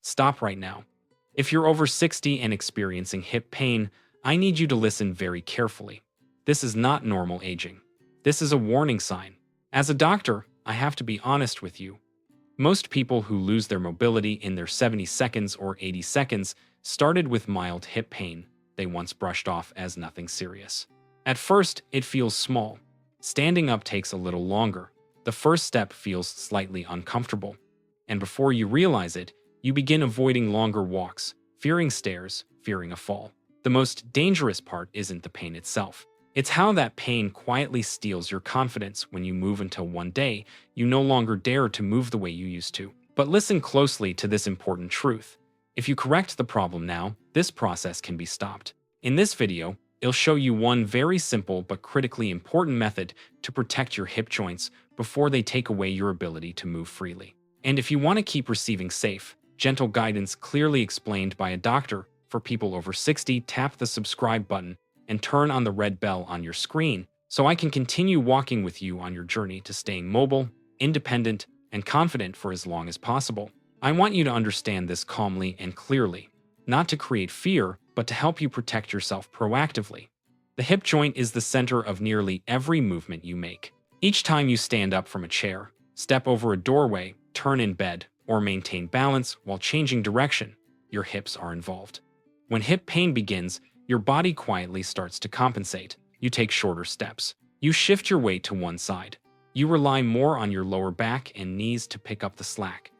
stop right now. If you're over 60 and experiencing hip pain, I need you to listen very carefully. This is not normal aging. This is a warning sign. As a doctor, I have to be honest with you. Most people who lose their mobility in their 70 seconds or 80 seconds started with mild hip pain they once brushed off as nothing serious. At first, it feels small. Standing up takes a little longer. The first step feels slightly uncomfortable. And before you realize it, you begin avoiding longer walks, fearing stairs, fearing a fall. The most dangerous part isn't the pain itself. It's how that pain quietly steals your confidence when you move until one day you no longer dare to move the way you used to. But listen closely to this important truth. If you correct the problem now, this process can be stopped. In this video, it'll show you one very simple but critically important method to protect your hip joints before they take away your ability to move freely. And if you want to keep receiving safe, gentle guidance clearly explained by a doctor for people over 60, tap the subscribe button and turn on the red bell on your screen so I can continue walking with you on your journey to staying mobile, independent, and confident for as long as possible. I want you to understand this calmly and clearly, not to create fear, but to help you protect yourself proactively. The hip joint is the center of nearly every movement you make. Each time you stand up from a chair, step over a doorway, turn in bed, or maintain balance while changing direction, your hips are involved. When hip pain begins, your body quietly starts to compensate. You take shorter steps. You shift your weight to one side. You rely more on your lower back and knees to pick up the slack.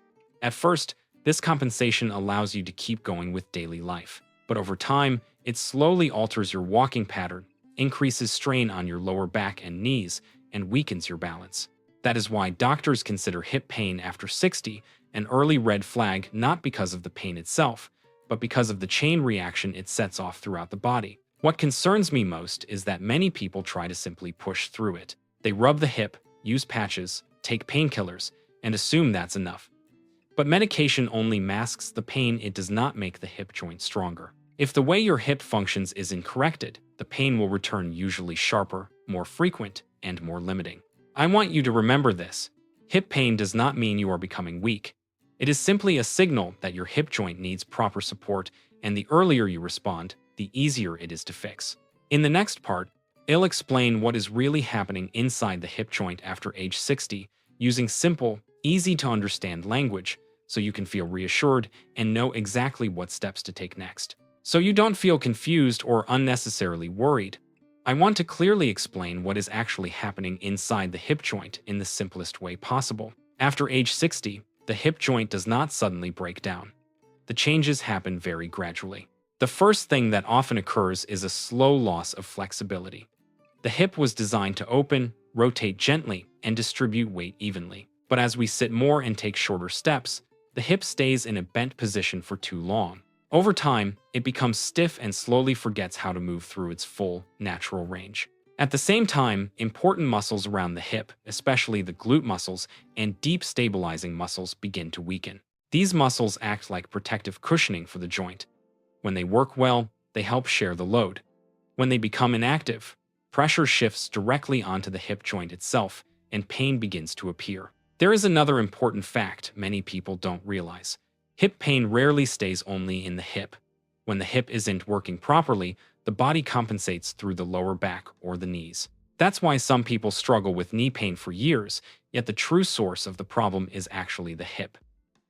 At first, this compensation allows you to keep going with daily life. But over time, it slowly alters your walking pattern, increases strain on your lower back and knees, and weakens your balance. That is why doctors consider hip pain after 60 an early red flag, not because of the pain itself, but because of the chain reaction it sets off throughout the body. What concerns me most is that many people try to simply push through it. They rub the hip, use patches, take painkillers, and assume that's enough. But medication only masks the pain, it does not make the hip joint stronger. If the way your hip functions isn't corrected, the pain will return, usually sharper, more frequent, and more limiting. I want you to remember this. Hip pain does not mean you are becoming weak. It is simply a signal that your hip joint needs proper support, and the earlier you respond, the easier it is to fix. In the next part, I'll explain what is really happening inside the hip joint after age 60, using simple, easy-to-understand language so you can feel reassured and know exactly what steps to take next. So you don't feel confused or unnecessarily worried. I want to clearly explain what is actually happening inside the hip joint in the simplest way possible. After age 60, the hip joint does not suddenly break down. The changes happen very gradually. The first thing that often occurs is a slow loss of flexibility. The hip was designed to open, rotate gently, and distribute weight evenly. But as we sit more and take shorter steps, the hip stays in a bent position for too long. Over time, it becomes stiff and slowly forgets how to move through its full, natural range. At the same time, important muscles around the hip, especially the glute muscles and deep stabilizing muscles, begin to weaken. These muscles act like protective cushioning for the joint. When they work well, they help share the load. When they become inactive, pressure shifts directly onto the hip joint itself, and pain begins to appear. There is another important fact many people don't realize. Hip pain rarely stays only in the hip. When the hip isn't working properly, the body compensates through the lower back or the knees. That's why some people struggle with knee pain for years, yet the true source of the problem is actually the hip.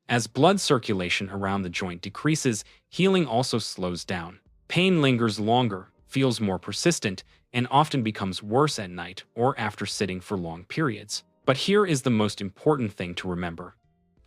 As blood circulation around the joint decreases, healing also slows down. Pain lingers longer, feels more persistent, and often becomes worse at night or after sitting for long periods. But here is the most important thing to remember.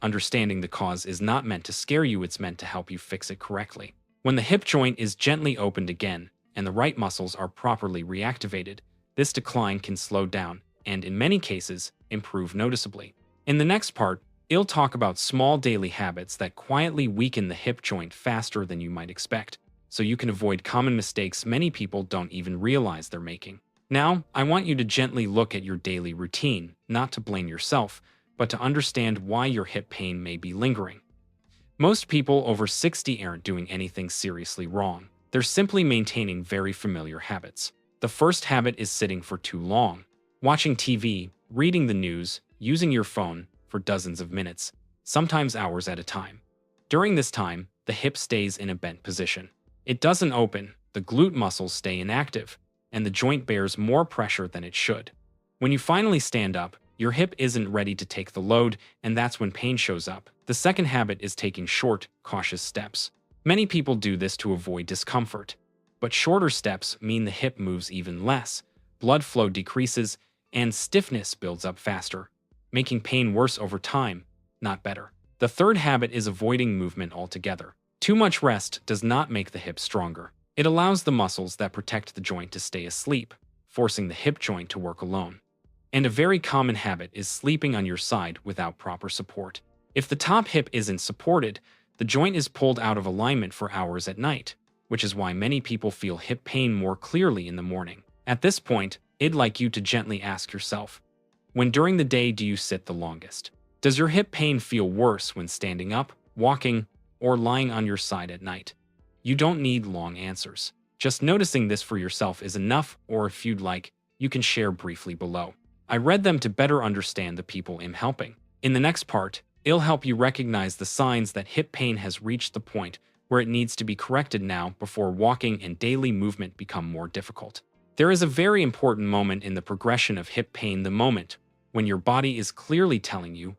Understanding the cause is not meant to scare you, it's meant to help you fix it correctly. When the hip joint is gently opened again, and the right muscles are properly reactivated, this decline can slow down, and in many cases, improve noticeably. In the next part, I'll talk about small daily habits that quietly weaken the hip joint faster than you might expect, so you can avoid common mistakes many people don't even realize they're making. Now, I want you to gently look at your daily routine, not to blame yourself, but to understand why your hip pain may be lingering. Most people over 60 aren't doing anything seriously wrong. They're simply maintaining very familiar habits. The first habit is sitting for too long. Watching TV, reading the news, using your phone for dozens of minutes, sometimes hours at a time. During this time, the hip stays in a bent position. It doesn't open, the glute muscles stay inactive, and the joint bears more pressure than it should. When you finally stand up, your hip isn't ready to take the load, and that's when pain shows up. The second habit is taking short, cautious steps. Many people do this to avoid discomfort. But shorter steps mean the hip moves even less, blood flow decreases, and stiffness builds up faster, making pain worse over time, not better. The third habit is avoiding movement altogether. Too much rest does not make the hip stronger. It allows the muscles that protect the joint to stay asleep, forcing the hip joint to work alone. And a very common habit is sleeping on your side without proper support. If the top hip isn't supported, the joint is pulled out of alignment for hours at night, which is why many people feel hip pain more clearly in the morning. At this point, I'd like you to gently ask yourself, when during the day do you sit the longest? Does your hip pain feel worse when standing up, walking, or lying on your side at night? You don't need long answers. Just noticing this for yourself is enough, or if you'd like, you can share briefly below. I read them to better understand the people I'm helping. In the next part, it'll help you recognize the signs that hip pain has reached the point where it needs to be corrected now before walking and daily movement become more difficult. There is a very important moment in the progression of hip pain, the moment when your body is clearly telling you,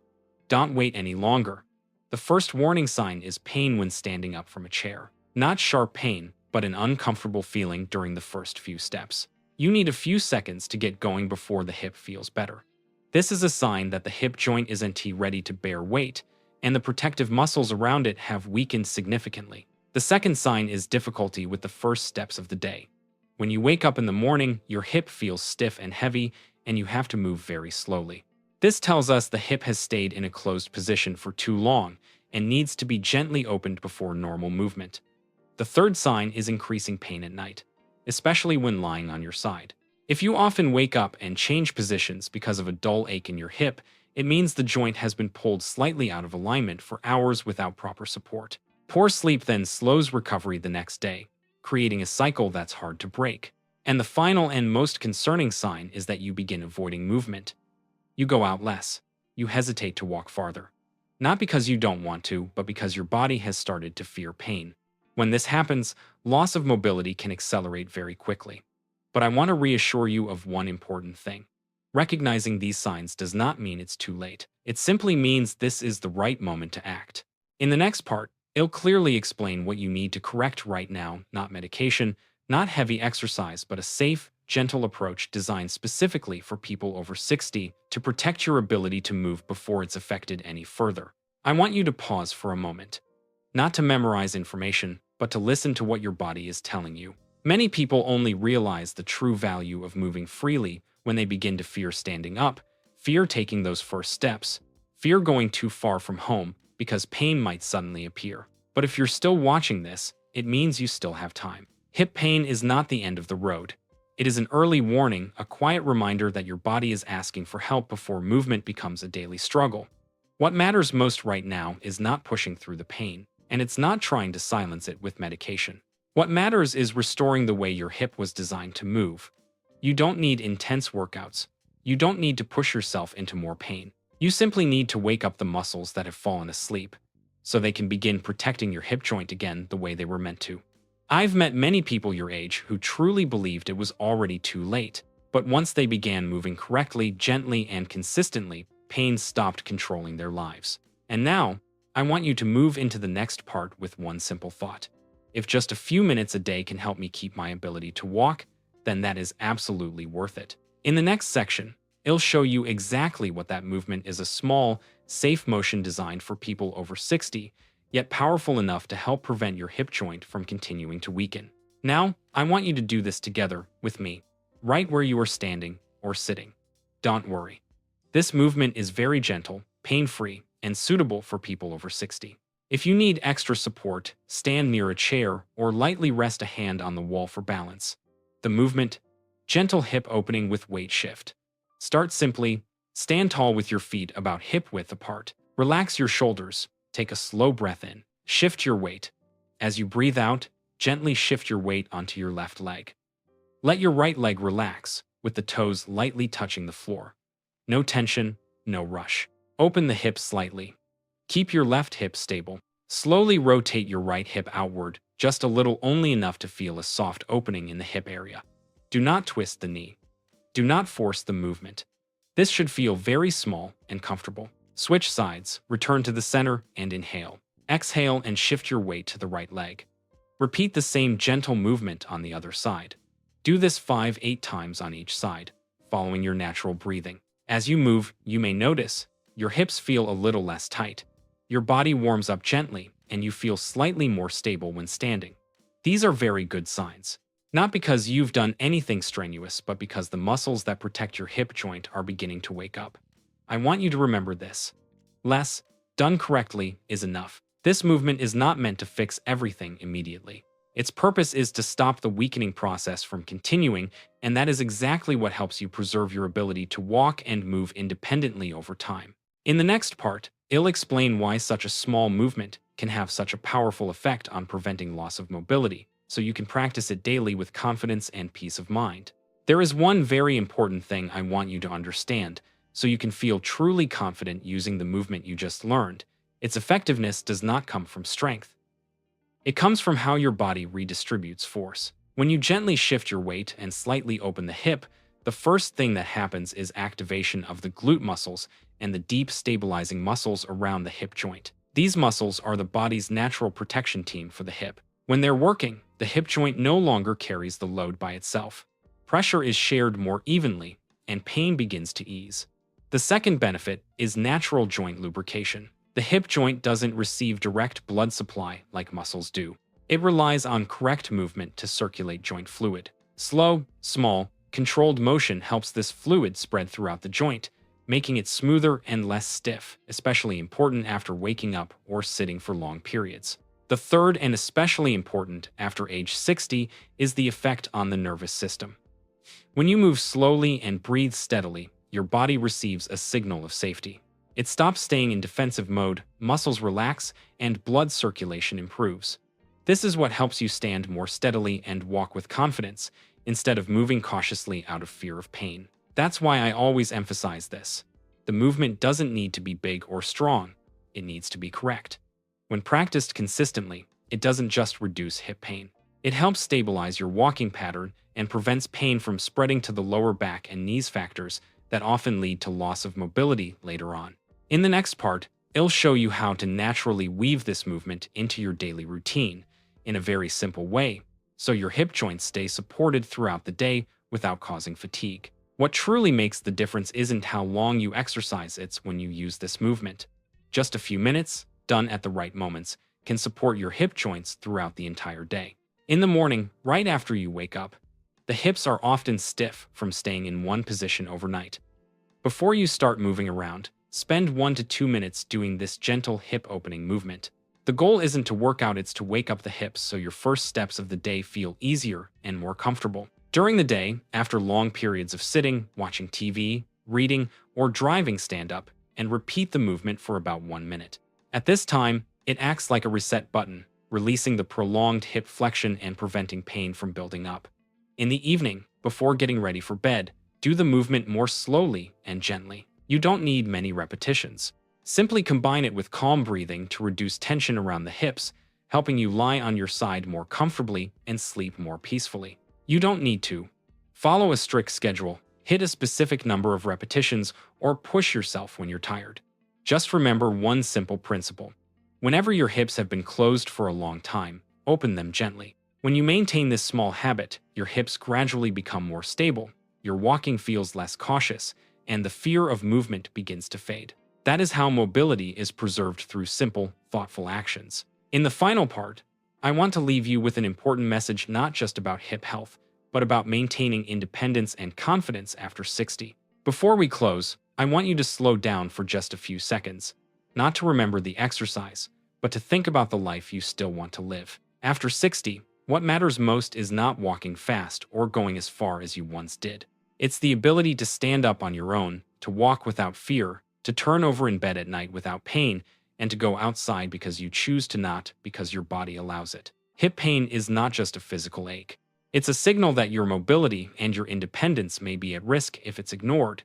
don't wait any longer. The first warning sign is pain when standing up from a chair. Not sharp pain, but an uncomfortable feeling during the first few steps. You need a few seconds to get going before the hip feels better. This is a sign that the hip joint isn't ready to bear weight, and the protective muscles around it have weakened significantly. The second sign is difficulty with the first steps of the day. When you wake up in the morning, your hip feels stiff and heavy, and you have to move very slowly. This tells us the hip has stayed in a closed position for too long and needs to be gently opened before normal movement. The third sign is increasing pain at night, especially when lying on your side. If you often wake up and change positions because of a dull ache in your hip, it means the joint has been pulled slightly out of alignment for hours without proper support. Poor sleep then slows recovery the next day, creating a cycle that's hard to break. And the final and most concerning sign is that you begin avoiding movement. You go out less. You hesitate to walk farther. Not because you don't want to, but because your body has started to fear pain. When this happens, loss of mobility can accelerate very quickly. But I want to reassure you of one important thing. Recognizing these signs does not mean it's too late. It simply means this is the right moment to act. In the next part, it'll clearly explain what you need to correct right now, not medication, not heavy exercise, but a safe, gentle approach designed specifically for people over 60 to protect your ability to move before it's affected any further. I want you to pause for a moment. Not to memorize information, but to listen to what your body is telling you. Many people only realize the true value of moving freely when they begin to fear standing up, fear taking those first steps, fear going too far from home because pain might suddenly appear. But if you're still watching this, it means you still have time. Hip pain is not the end of the road. It is an early warning, a quiet reminder that your body is asking for help before movement becomes a daily struggle. What matters most right now is not pushing through the pain, and it's not trying to silence it with medication. What matters is restoring the way your hip was designed to move. You don't need intense workouts. You don't need to push yourself into more pain. You simply need to wake up the muscles that have fallen asleep, so they can begin protecting your hip joint again the way they were meant to. I've met many people your age who truly believed it was already too late, but once they began moving correctly, gently, and consistently, pain stopped controlling their lives. And now, I want you to move into the next part with one simple thought. If just a few minutes a day can help me keep my ability to walk, then that is absolutely worth it. In the next section, it'll show you exactly what that movement is: a small, safe motion designed for people over 60, yet powerful enough to help prevent your hip joint from continuing to weaken. Now, I want you to do this together with me, right where you are standing or sitting. Don't worry. This movement is very gentle, pain-free, and suitable for people over 60. If you need extra support, stand near a chair or lightly rest a hand on the wall for balance. The movement: gentle hip opening with weight shift. Start simply. Stand tall with your feet about hip-width apart. Relax your shoulders. Take a slow breath in. Shift your weight. As you breathe out, gently shift your weight onto your left leg. Let your right leg relax, with the toes lightly touching the floor. No tension, no rush. Open the hips slightly. Keep your left hip stable. Slowly rotate your right hip outward, just a little, only enough to feel a soft opening in the hip area. Do not twist the knee. Do not force the movement. This should feel very small and comfortable. Switch sides, return to the center, and inhale. Exhale and shift your weight to the right leg. Repeat the same gentle movement on the other side. Do this 5-8 times on each side, following your natural breathing. As you move, you may notice your hips feel a little less tight. Your body warms up gently, and you feel slightly more stable when standing. These are very good signs. Not because you've done anything strenuous, but because the muscles that protect your hip joint are beginning to wake up. I want you to remember this. Less, done correctly, is enough. This movement is not meant to fix everything immediately. Its purpose is to stop the weakening process from continuing, and that is exactly what helps you preserve your ability to walk and move independently over time. In the next part, I'll explain why such a small movement can have such a powerful effect on preventing loss of mobility, so you can practice it daily with confidence and peace of mind. There is one very important thing I want you to understand, so you can feel truly confident using the movement you just learned. Its effectiveness does not come from strength. It comes from how your body redistributes force. When you gently shift your weight and slightly open the hip, the first thing that happens is activation of the glute muscles and the deep stabilizing muscles around the hip joint. These muscles are the body's natural protection team for the hip. When they're working, the hip joint no longer carries the load by itself. Pressure is shared more evenly, and pain begins to ease. The second benefit is natural joint lubrication. The hip joint doesn't receive direct blood supply like muscles do. It relies on correct movement to circulate joint fluid. Slow, small, controlled motion helps this fluid spread throughout the joint, making it smoother and less stiff, especially important after waking up or sitting for long periods. The third, and especially important after age 60, is the effect on the nervous system. When you move slowly and breathe steadily, your body receives a signal of safety. It stops staying in defensive mode, muscles relax, and blood circulation improves. This is what helps you stand more steadily and walk with confidence, instead of moving cautiously out of fear of pain. That's why I always emphasize this. The movement doesn't need to be big or strong. It needs to be correct. When practiced consistently, it doesn't just reduce hip pain. It helps stabilize your walking pattern and prevents pain from spreading to the lower back and knees, factors that often lead to loss of mobility later on. In the next part, I'll show you how to naturally weave this movement into your daily routine in a very simple way, so your hip joints stay supported throughout the day without causing fatigue. What truly makes the difference isn't how long you exercise, it's when you use this movement. Just a few minutes, done at the right moments, can support your hip joints throughout the entire day. In the morning, right after you wake up, the hips are often stiff from staying in one position overnight. Before you start moving around, spend 1 to 2 minutes doing this gentle hip opening movement. The goal isn't to work out, it's to wake up the hips so your first steps of the day feel easier and more comfortable. During the day, after long periods of sitting, watching TV, reading, or driving, stand up and repeat the movement for about 1 minute. At this time, it acts like a reset button, releasing the prolonged hip flexion and preventing pain from building up. In the evening, before getting ready for bed, do the movement more slowly and gently. You don't need many repetitions. Simply combine it with calm breathing to reduce tension around the hips, helping you lie on your side more comfortably and sleep more peacefully. You don't need to follow a strict schedule, hit a specific number of repetitions, or push yourself when you're tired. Just remember one simple principle. Whenever your hips have been closed for a long time, open them gently. When you maintain this small habit, your hips gradually become more stable, your walking feels less cautious, and the fear of movement begins to fade. That is how mobility is preserved through simple, thoughtful actions. In the final part, I want to leave you with an important message, not just about hip health, but about maintaining independence and confidence after 60. Before we close, I want you to slow down for just a few seconds, not to remember the exercise, but to think about the life you still want to live. After 60, what matters most is not walking fast or going as far as you once did. It's the ability to stand up on your own, to walk without fear, to turn over in bed at night without pain, and to go outside because you choose to, not because your body allows it. Hip pain is not just a physical ache. It's a signal that your mobility and your independence may be at risk if it's ignored.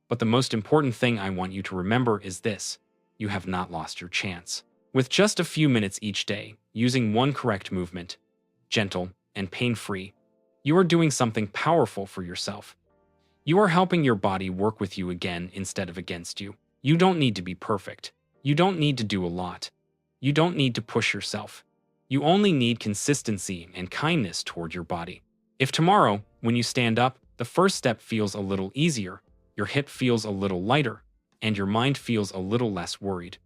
But the most important thing I want you to remember is this: you have not lost your chance. With just a few minutes each day, using one correct movement, gentle and pain-free, you are doing something powerful for yourself. You are helping your body work with you again instead of against you. You don't need to be perfect. You don't need to do a lot. You don't need to push yourself. You only need consistency and kindness toward your body. If tomorrow, when you stand up, the first step feels a little easier, your hip feels a little lighter, and your mind feels a little less worried,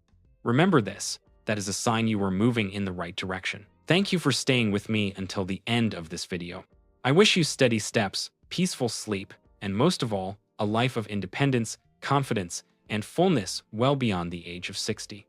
remember this. That is a sign you are moving in the right direction. Thank you for staying with me until the end of this video. I wish you steady steps, peaceful sleep, and most of all, a life of independence, confidence, and fullness well beyond the age of 60.